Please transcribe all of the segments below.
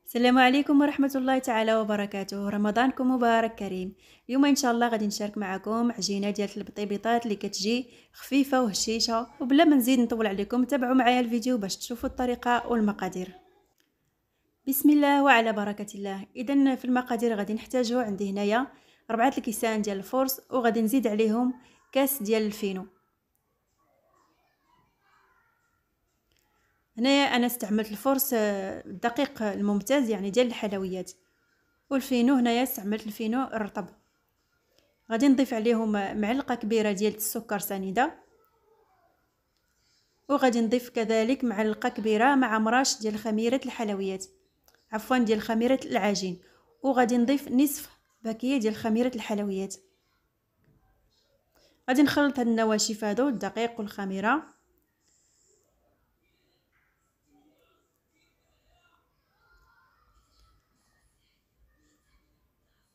السلام عليكم ورحمة الله تعالى وبركاته. رمضانكم مبارك كريم. اليوم ان شاء الله غادي نشارك معكم عجينه ديال البطيبيطات اللي كتجي خفيفه وهشيشه، وبلا ما نزيد نطول عليكم تابعوا معايا الفيديو باش تشوفوا الطريقه والمقادير. بسم الله وعلى بركه الله. اذا في المقادير غادي نحتاجوا عندي هنايا 4 الكيسان ديال الفرص، وغادي نزيد عليهم كاس ديال الفينو. هنايا انا استعملت الفرص الدقيق الممتاز يعني ديال الحلويات، والفينو هنايا استعملت الفينو الرطب. غادي نضيف عليهم معلقه كبيره ديال السكر سنيده، وغادي نضيف كذلك معلقه كبيره مع مراش ديال خميره الحلويات، عفوا ديال خميره العجين، وغادي نضيف نصف باكيه ديال خميره الحلويات. غادي نخلط هاد النواشف هادو الدقيق والخميره،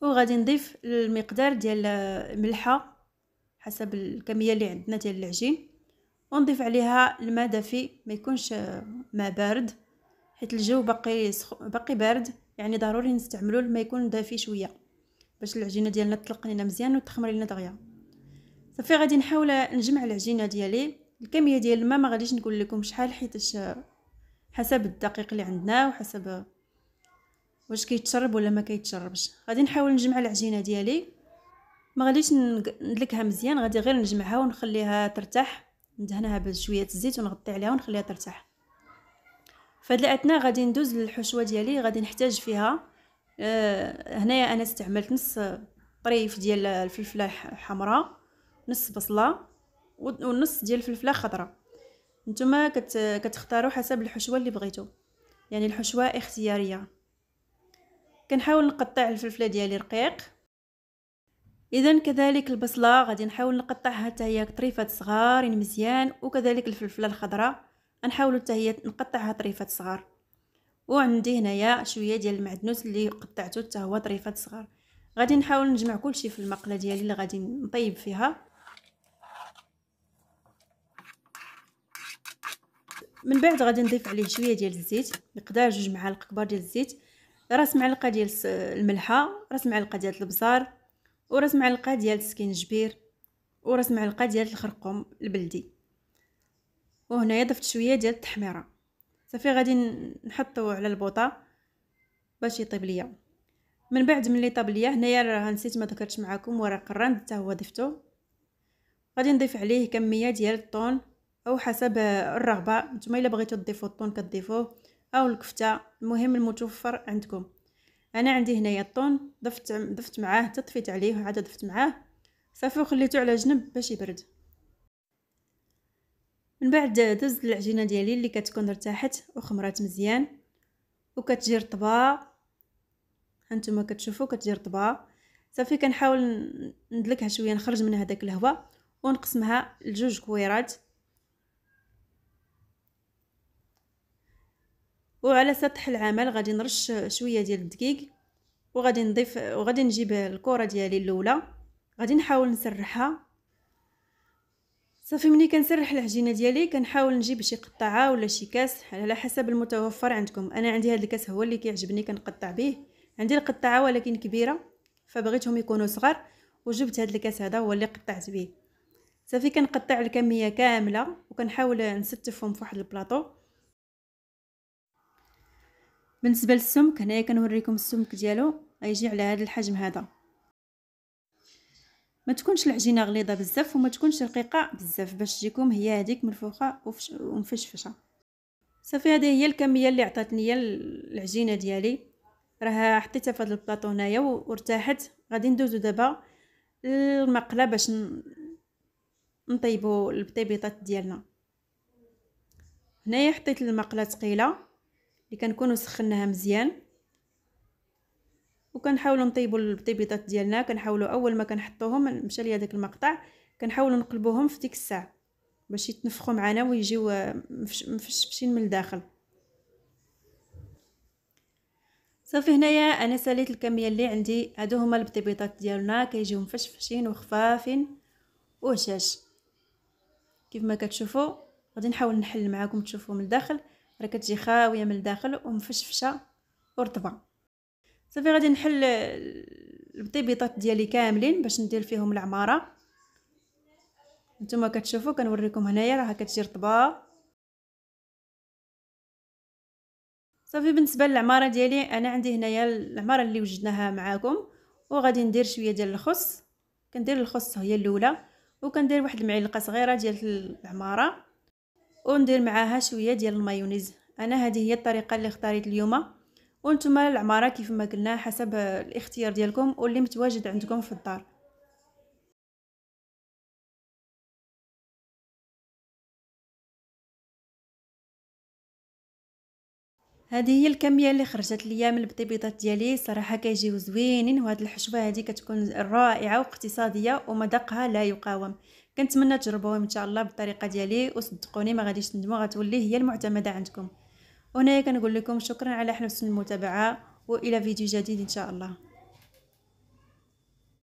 وغادي نضيف المقدار ديال الملحه حسب الكميه اللي عندنا ديال العجين، ونضيف عليها الماء دافي، ما يكونش ماء بارد حيت الجو باقي بارد، يعني ضروري نستعملوا الماء يكون دافي شويه باش العجينه ديالنا تطلق لينا مزيان وتخمر لنا دغيا. صافي غادي نحاول نجمع العجينه ديالي. الكميه ديال الماء ما غاديش نقول لكم شحال حيت حسب الدقيق اللي عندنا وحسب واش كيتشرب ولا ما كيتشربش. غادي نحاول نجمع العجينه ديالي، ما غاديش ندلكها مزيان، غادي غير نجمعها ونخليها ترتاح، ندهنها بشويه الزيت ونغطي عليها ونخليها ترتاح. فهاد الاثناء غادي ندوز للحشوه ديالي. غادي نحتاج فيها هنايا انا استعملت نص طريف ديال الفلفله حمراء، نص بصله، ونص ديال الفلفله خضراء. نتوما كتختاروا حسب الحشوه اللي بغيتو، يعني الحشوه اختياريه. كنحاول نقطع الفلفله ديالي رقيق. اذا كذلك البصله غادي نحاول نقطعها حتى هي طريفات صغارين مزيان، وكذلك الفلفله الخضراء نحاول حتى هي نقطعها طريفات صغار. وعندي هنايا شويه ديال المعدنوس اللي قطعته حتى هو طريفات صغار. غادي نحاول نجمع كلشي في المقله ديالي اللي غادي نطيب فيها. من بعد غادي نضيف عليه شويه ديال الزيت، مقدار 2 معالق كبار ديال الزيت، راس معلقه ديال الملحه، راس معلقه ديال البزار، وراس معلقه ديال السكينجبير، وراس معلقه ديال الخرقوم البلدي، وهنايا ضفت شويه ديال التحميره. صافي غادي نحطو على البوطه باش يطيب ليا. من بعد ملي طاب ليا هنايا راه نسيت ما ذكرتش معكم ورق الرند حتى هو ضفتو. غادي نضيف عليه كميه ديال الطون او حسب الرغبه، نتوما الا بغيتو تضيفوا الطون كتضيفوه او الكفته، المهم المتوفر عندكم. انا عندي هنايا الطون، ضفت معاه، طفيت عليه وعاد ضفت معاه، صافي وخليته على جنب باش يبرد. من بعد دزت العجينه ديالي اللي كتكون ارتاحت وخمرات مزيان وكتجي رطبه، هانتوما كتشوفوا كتجي رطبه. صافي كنحاول ندلكها شويه، نخرج منها هذاك الهواء ونقسمها لجوج كويرات. وعلى سطح العمل غادي نرش شويه ديال الدقيق، وغادي نجيب الكره ديالي الاولى، غادي نحاول نسرحها. صافي ملي كنسرح العجينه ديالي كنحاول نجيب شي قطعه ولا شي كاس على حسب المتوفر عندكم. انا عندي هذا الكاس هو اللي كيعجبني كنقطع به، عندي القطعه ولكن كبيره فبغيتهم يكونوا صغار وجبت هذا الكاس هذا هو اللي قطعت به. صافي كنقطع الكميه كامله وكنحاول نستفهم في واحد البلاطو. بالنسبه للسمك هنايا كنوريكم السمك ديالو غيجي على هذا الحجم هذا، ما تكونش العجينه غليظه بزاف وما تكونش رقيقه بزاف باش تجيكم هي هذيك منفوخه ومفشفشه. صافي هذه هي الكميه اللي عطاتني العجينه ديالي، راه حطيتها في هذا البلاطو هنايا وارتاحت. غادي ندوزو دابا المقله باش نطيبوا البطيبيطات ديالنا. هنايا حطيت المقله ثقيله اللي كنكونوا سخناها مزيان، وكنحاولوا نطيبوا البطيبيطات ديالنا. كنحاولوا اول ما كنحطوهم مشى لي هذاك المقطع كنحاولوا نقلبوهم في ديك الساعه باش يتنفخوا معنا ويجيو مفشفشين من الداخل. صافي هنايا انا ساليت الكميه اللي عندي، هادو هما البطيبيطات ديالنا كيجيو مفشفشين وخفافين وهشاش كيف ما كتشوفوا. غادي نحاول نحل معكم تشوفوا من الداخل راه كتجي خاويه من الداخل ومفشفشه ورطبه. صافي غادي نحل البطيبيطات ديالي كاملين باش ندير فيهم العماره. نتوما كتشوفوا كنوريكم هنايا راه كتجي رطبه. صافي بالنسبه للعماره ديالي انا عندي هنايا العماره اللي وجدناها معاكم، وغادي ندير شويه ديال الخس. كندير الخس هي الاولى، وكندير واحد المعلقه صغيره ديال العماره، وندير معاها شويه ديال المايونيز. انا هذه هي الطريقه اللي اختاريت اليوم، وانتم العماره كيف ما قلنا حسب الاختيار ديالكم واللي متواجد عندكم في الدار. هذه هي الكميه اللي خرجت ليا من البطيبيطات ديالي. صراحه كيجيو زوينين، وهاد الحشوه هذه كتكون رائعه واقتصاديه ومذاقها لا يقاوم. كنتمنى تجربوهم ان شاء الله بالطريقه ديالي، وصدقوني ما غاديش تندموا، غتولي هي المعتمده عندكم. وهنايا كنقول لكم شكرا على حسن المتابعه، والى فيديو جديد ان شاء الله.